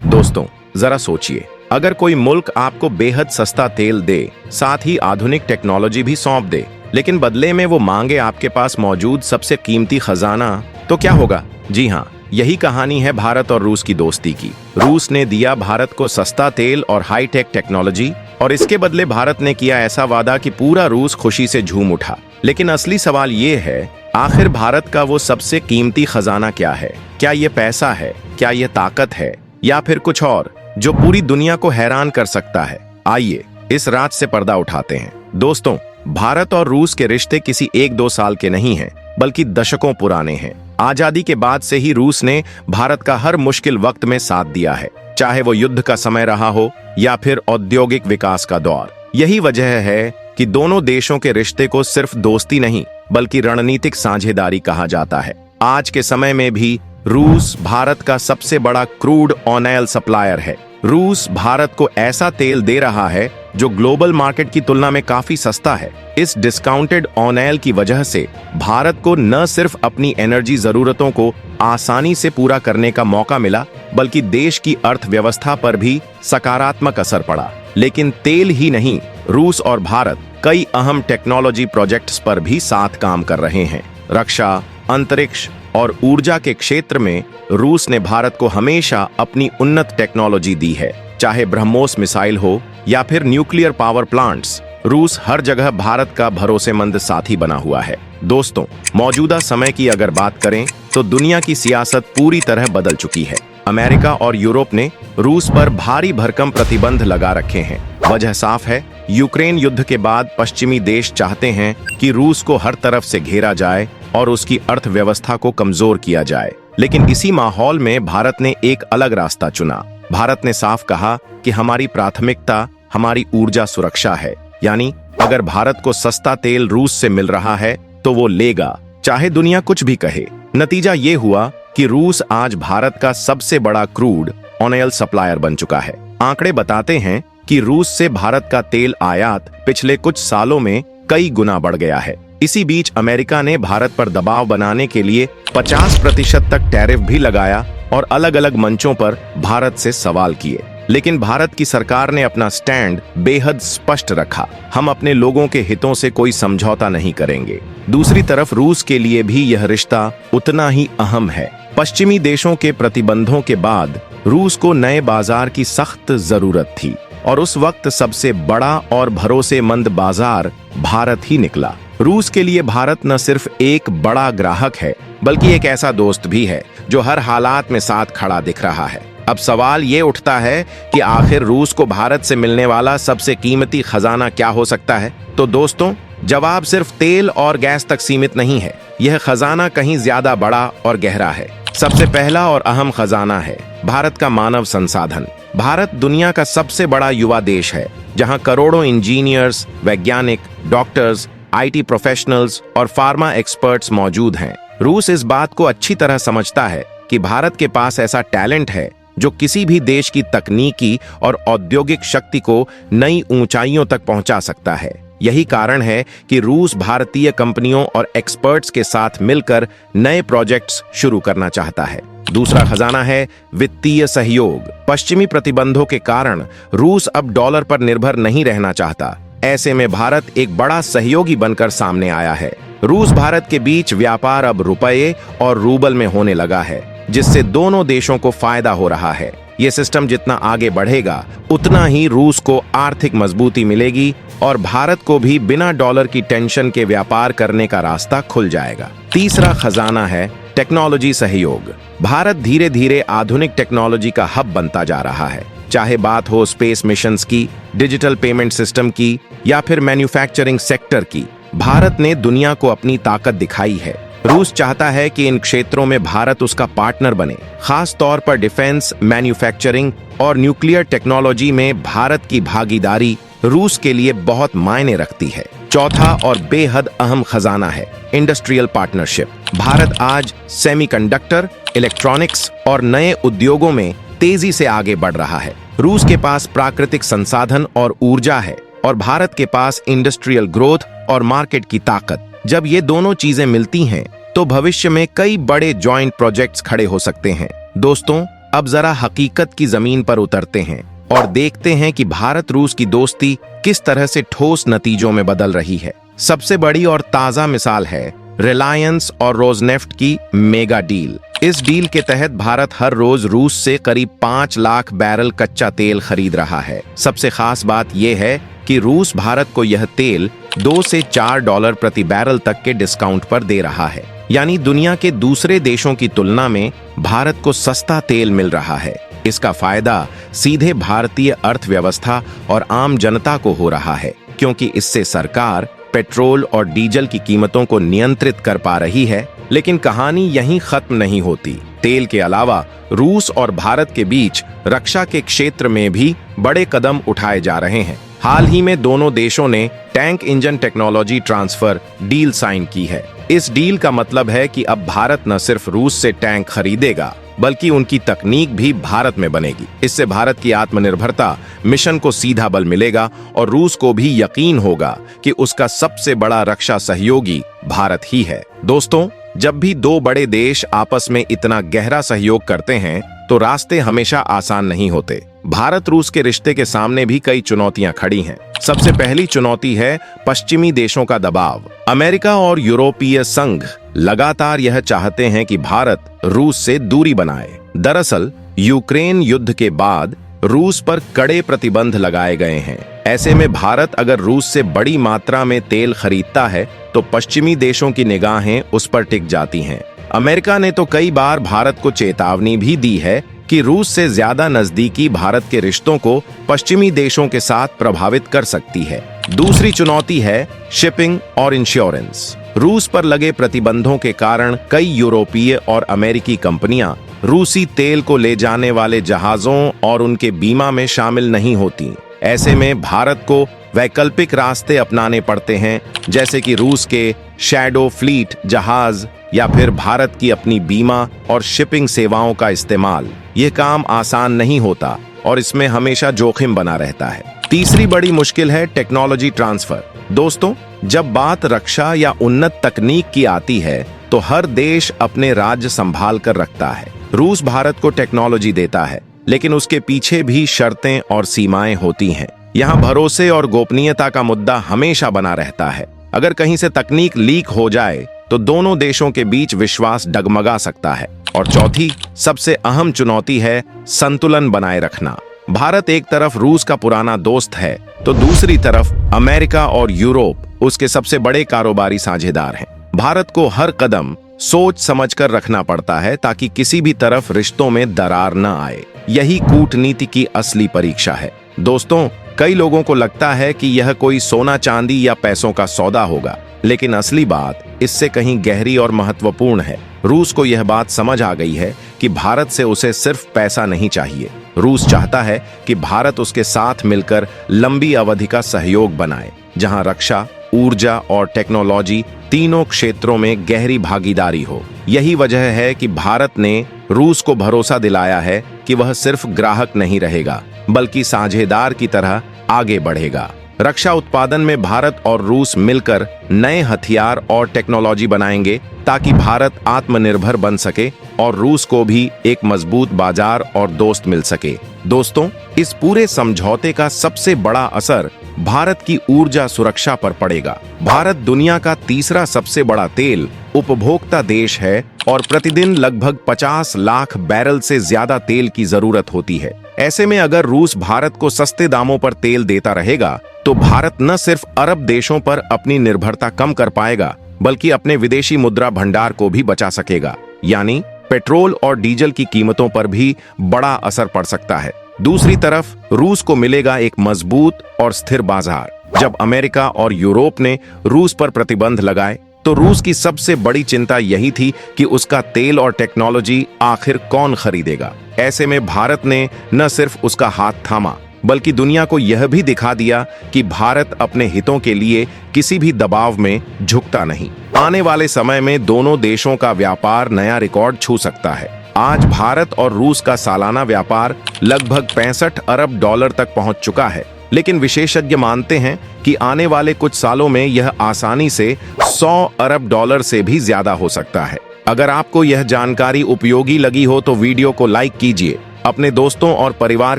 दोस्तों, जरा सोचिए, अगर कोई मुल्क आपको बेहद सस्ता तेल दे, साथ ही आधुनिक टेक्नोलॉजी भी सौंप दे, लेकिन बदले में वो मांगे आपके पास मौजूद सबसे कीमती खजाना, तो क्या होगा? जी हाँ, यही कहानी है भारत और रूस की दोस्ती की। रूस ने दिया भारत को सस्ता तेल और हाईटेक टेक्नोलॉजी, और इसके बदले भारत ने किया ऐसा वादा कि पूरा रूस खुशी से झूम उठा। लेकिन असली सवाल ये है, आखिर भारत का वो सबसे कीमती खजाना क्या है? क्या ये पैसा है? क्या ये ताकत है? या फिर कुछ और जो पूरी दुनिया को हैरान कर सकता है? आइए इस राज से पर्दा उठाते हैं। दोस्तों, भारत और रूस के रिश्ते किसी 1-2 साल के नहीं हैं, बल्कि दशकों पुराने हैं। आजादी के बाद से ही रूस ने भारत का हर मुश्किल वक्त में साथ दिया है, चाहे वो युद्ध का समय रहा हो या फिर औद्योगिक विकास का दौर। यही वजह है कि दोनों देशों के रिश्ते को सिर्फ दोस्ती नहीं, बल्कि रणनीतिक साझेदारी कहा जाता है। आज के समय में भी रूस भारत का सबसे बड़ा क्रूड ऑयल सप्लायर है। रूस भारत को ऐसा तेल दे रहा है जो ग्लोबल मार्केट की तुलना में काफी सस्ता है। इस डिस्काउंटेड ऑयल की वजह से भारत को न सिर्फ अपनी एनर्जी जरूरतों को आसानी से पूरा करने का मौका मिला, बल्कि देश की अर्थव्यवस्था पर भी सकारात्मक असर पड़ा। लेकिन तेल ही नहीं, रूस और भारत कई अहम टेक्नोलॉजी प्रोजेक्ट्स पर भी साथ काम कर रहे हैं। रक्षा, अंतरिक्ष और ऊर्जा के क्षेत्र में रूस ने भारत को हमेशा अपनी उन्नत टेक्नोलॉजी दी है। चाहे ब्रह्मोस मिसाइल हो या फिर न्यूक्लियर पावर प्लांट्स, रूस हर जगह भारत का भरोसेमंद साथी बना हुआ है। दोस्तों, मौजूदा समय की अगर बात करें तो दुनिया की सियासत पूरी तरह बदल चुकी है। अमेरिका और यूरोप ने रूस पर भारी भरकम प्रतिबंध लगा रखे हैं। वजह साफ है, यूक्रेन युद्ध के बाद पश्चिमी देश चाहते हैं कि रूस को हर तरफ से घेरा जाए और उसकी अर्थव्यवस्था को कमजोर किया जाए। लेकिन इसी माहौल में भारत ने एक अलग रास्ता चुना। भारत ने साफ कहा कि हमारी प्राथमिकता हमारी ऊर्जा सुरक्षा है। यानी अगर भारत को सस्ता तेल रूस से मिल रहा है तो वो लेगा, चाहे दुनिया कुछ भी कहे। नतीजा ये हुआ कि रूस आज भारत का सबसे बड़ा क्रूड ऑयल सप्लायर बन चुका है। आंकड़े बताते हैं कि रूस से भारत का तेल आयात पिछले कुछ सालों में कई गुना बढ़ गया है। इसी बीच अमेरिका ने भारत पर दबाव बनाने के लिए 50% तक टैरिफ भी लगाया और अलग अलग मंचों पर भारत से सवाल किए। लेकिन भारत की सरकार ने अपना स्टैंड बेहद स्पष्ट रखा, हम अपने लोगों के हितों से कोई समझौता नहीं करेंगे। दूसरी तरफ रूस के लिए भी यह रिश्ता उतना ही अहम है। पश्चिमी देशों के प्रतिबंधों के बाद रूस को नए बाजार की सख्त जरूरत थी, और उस वक्त सबसे बड़ा और भरोसेमंद बाजार भारत ही निकला। रूस के लिए भारत न सिर्फ एक बड़ा ग्राहक है, बल्कि एक ऐसा दोस्त भी है जो हर हालात में साथ खड़ा दिख रहा है। अब सवाल ये उठता है कि आखिर रूस को भारत से मिलने वाला सबसे कीमती खजाना क्या हो सकता है? तो दोस्तों, जवाब सिर्फ तेल और गैस तक सीमित नहीं है। यह खजाना कहीं ज्यादा बड़ा और गहरा है। सबसे पहला और अहम खजाना है भारत का मानव संसाधन। भारत दुनिया का सबसे बड़ा युवा देश है, जहां करोड़ों इंजीनियर्स, वैज्ञानिक, डॉक्टर्स, IT प्रोफेशनल्स और फार्मा एक्सपर्ट्स मौजूद हैं। रूस इस बात को अच्छी तरह समझता है कि भारत के पास ऐसा टैलेंट है जो किसी भी देश की तकनीकी और औद्योगिक शक्ति को नई ऊंचाइयों तक पहुंचा सकता है। यही कारण है कि रूस भारतीय कंपनियों और एक्सपर्ट्स के साथ मिलकर नए प्रोजेक्ट्स शुरू करना चाहता है। दूसरा खजाना है वित्तीय सहयोग। पश्चिमी प्रतिबंधों के कारण रूस अब डॉलर पर निर्भर नहीं रहना चाहता। ऐसे में भारत एक बड़ा सहयोगी बनकर सामने आया है। रूस भारत के बीच व्यापार अब रुपये और रूबल में होने लगा है, जिससे दोनों देशों को फायदा हो रहा है। ये सिस्टम जितना आगे बढ़ेगा, उतना ही रूस को आर्थिक मजबूती मिलेगी और भारत को भी बिना डॉलर की टेंशन के व्यापार करने का रास्ता खुल जाएगा। तीसरा खजाना है टेक्नोलॉजी सहयोग। भारत धीरे धीरे आधुनिक टेक्नोलॉजी का हब बनता जा रहा है। चाहे बात हो स्पेस मिशंस की, डिजिटल पेमेंट सिस्टम की या फिर मैन्युफैक्चरिंग सेक्टर की, भारत ने दुनिया को अपनी ताकत दिखाई है। रूस चाहता है कि इन क्षेत्रों में भारत उसका पार्टनर बने। खास तौर पर डिफेंस, मैन्युफैक्चरिंग और न्यूक्लियर टेक्नोलॉजी में भारत की भागीदारी रूस के लिए बहुत मायने रखती है। चौथा और बेहद अहम खजाना है इंडस्ट्रियल पार्टनरशिप। भारत आज सेमीकंडक्टर, इलेक्ट्रॉनिक्स और नए उद्योगों में तेजी से आगे बढ़ रहा है। रूस के पास प्राकृतिक संसाधन और ऊर्जा है, और भारत के पास इंडस्ट्रियल ग्रोथ और मार्केट की ताकत। जब ये दोनों चीजें मिलती हैं, तो भविष्य में कई बड़े जॉइंट प्रोजेक्ट्स खड़े हो सकते हैं। दोस्तों, अब जरा हकीकत की जमीन पर उतरते हैं और देखते हैं कि भारत रूस की दोस्ती किस तरह से ठोस नतीजों में बदल रही है। सबसे बड़ी और ताजा मिसाल है रिलायंस और रोजनेफ्ट की मेगा डील। इस डील के तहत भारत हर रोज रूस से करीब 5 लाख बैरल कच्चा तेल खरीद रहा है। सबसे खास बात यह है कि रूस भारत को यह तेल $2 से $4 प्रति बैरल तक के डिस्काउंट पर दे रहा है। यानी दुनिया के दूसरे देशों की तुलना में भारत को सस्ता तेल मिल रहा है। इसका फायदा सीधे भारतीय अर्थव्यवस्था और आम जनता को हो रहा है, क्योंकि इससे सरकार पेट्रोल और डीजल की कीमतों को नियंत्रित कर पा रही है। लेकिन कहानी यहीं खत्म नहीं होती। तेल के अलावा रूस और भारत के बीच रक्षा के क्षेत्र में भी बड़े कदम उठाए जा रहे हैं। हाल ही में दोनों देशों ने tank engine technology transfer deal sign की है। इस डील का मतलब है कि अब भारत न सिर्फ रूस से टैंक खरीदेगा, बल्कि उनकी तकनीक भी भारत में बनेगी। इससे भारत की आत्मनिर्भरता मिशन को सीधा बल मिलेगा और रूस को भी यकीन होगा कि उसका सबसे बड़ा रक्षा सहयोगी भारत ही है। दोस्तों, जब भी दो बड़े देश आपस में इतना गहरा सहयोग करते हैं तो रास्ते हमेशा आसान नहीं होते। भारत रूस के रिश्ते के सामने भी कई चुनौतियां खड़ी हैं। सबसे पहली चुनौती है पश्चिमी देशों का दबाव। अमेरिका और यूरोपीय संघ लगातार यह चाहते हैं कि भारत रूस से दूरी बनाए। दरअसल यूक्रेन युद्ध के बाद रूस पर कड़े प्रतिबंध लगाए गए हैं। ऐसे में भारत अगर रूस से बड़ी मात्रा में तेल खरीदता है तो पश्चिमी देशों की निगाहें उस पर टिक जाती हैं। अमेरिका ने तो कई बार भारत को चेतावनी भी दी है कि रूस से ज्यादा नजदीकी भारत के रिश्तों को पश्चिमी देशों के साथ प्रभावित कर सकती है। दूसरी चुनौती है शिपिंग और इंश्योरेंस। रूस पर लगे प्रतिबंधों के कारण कई यूरोपीय और अमेरिकी कंपनियां रूसी तेल को ले जाने वाले जहाजों और उनके बीमा में शामिल नहीं होती। ऐसे में भारत को वैकल्पिक रास्ते अपनाने पड़ते हैं, जैसे कि रूस के शैडो फ्लीट जहाज या फिर भारत की अपनी बीमा और शिपिंग सेवाओं का इस्तेमाल। ये काम आसान नहीं होता और इसमें हमेशा जोखिम बना रहता है। तीसरी बड़ी मुश्किल है टेक्नोलॉजी ट्रांसफर। दोस्तों, जब बात रक्षा या उन्नत तकनीक की आती है तो हर देश अपने राज्य संभाल कर रखता है। रूस भारत को टेक्नोलॉजी देता है, लेकिन उसके पीछे भी शर्तें और सीमाएं होती हैं। यहाँ भरोसे और गोपनीयता का मुद्दा हमेशा बना रहता है। अगर कहीं से तकनीक लीक हो जाए तो दोनों देशों के बीच विश्वास डगमगा सकता है। और चौथी सबसे अहम चुनौती है संतुलन बनाए रखना। भारत एक तरफ रूस का पुराना दोस्त है तो दूसरी तरफ अमेरिका और यूरोप उसके सबसे बड़े कारोबारी साझेदार हैं। भारत को हर कदम सोच समझकर रखना पड़ता है ताकि किसी भी तरफ रिश्तों में दरार न आए। यही कूटनीति की असली परीक्षा है। दोस्तों, कई लोगों को लगता है कि यह कोई सोना चांदी या पैसों का सौदा होगा, लेकिन असली बात इससे कहीं गहरी और महत्वपूर्ण है। रूस को यह बात समझ आ गई है कि भारत से उसे सिर्फ पैसा नहीं चाहिए। रूस चाहता है कि भारत उसके साथ मिलकर लंबी अवधि का सहयोग बनाए, जहां रक्षा, ऊर्जा और टेक्नोलॉजी तीनों क्षेत्रों में गहरी भागीदारी हो। यही वजह है कि भारत ने रूस को भरोसा दिलाया है कि वह सिर्फ ग्राहक नहीं रहेगा, बल्कि साझेदार की तरह आगे बढ़ेगा। रक्षा उत्पादन में भारत और रूस मिलकर नए हथियार और टेक्नोलॉजी बनाएंगे ताकि भारत आत्मनिर्भर बन सके और रूस को भी एक मजबूत बाजार और दोस्त मिल सके। दोस्तों, इस पूरे समझौते का सबसे बड़ा असर भारत की ऊर्जा सुरक्षा पर पड़ेगा। भारत दुनिया का तीसरा सबसे बड़ा तेल उपभोक्ता देश है और प्रतिदिन लगभग 50 लाख बैरल से ज्यादा तेल की जरूरत होती है। ऐसे में अगर रूस भारत को सस्ते दामों पर तेल देता रहेगा तो भारत न सिर्फ अरब देशों पर अपनी निर्भरता कम कर पाएगा, बल्कि अपने विदेशी मुद्रा भंडार को भी बचा सकेगा। यानी पेट्रोल और डीजल की कीमतों पर भी बड़ा असर पड़ सकता है। दूसरी तरफ रूस को मिलेगा एक मजबूत और स्थिर बाजार। जब अमेरिका और यूरोप ने रूस पर प्रतिबंध लगाए तो रूस की सबसे बड़ी चिंता यही थी कि उसका तेल और टेक्नोलॉजी आखिर कौन खरीदेगा। ऐसे में भारत ने न सिर्फ उसका हाथ थामा, बल्कि दुनिया को यह भी दिखा दिया कि भारत अपने हितों के लिए किसी भी दबाव में झुकता नहीं। आने वाले समय में दोनों देशों का व्यापार नया रिकॉर्ड छू सकता है। आज भारत और रूस का सालाना व्यापार लगभग 65 अरब डॉलर तक पहुंच चुका है, लेकिन विशेषज्ञ मानते हैं कि आने वाले कुछ सालों में यह आसानी से 100 अरब डॉलर से भी ज्यादा हो सकता है। अगर आपको यह जानकारी उपयोगी लगी हो तो वीडियो को लाइक कीजिए, अपने दोस्तों और परिवार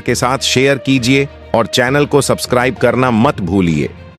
के साथ शेयर कीजिए और चैनल को सब्सक्राइब करना मत भूलिए।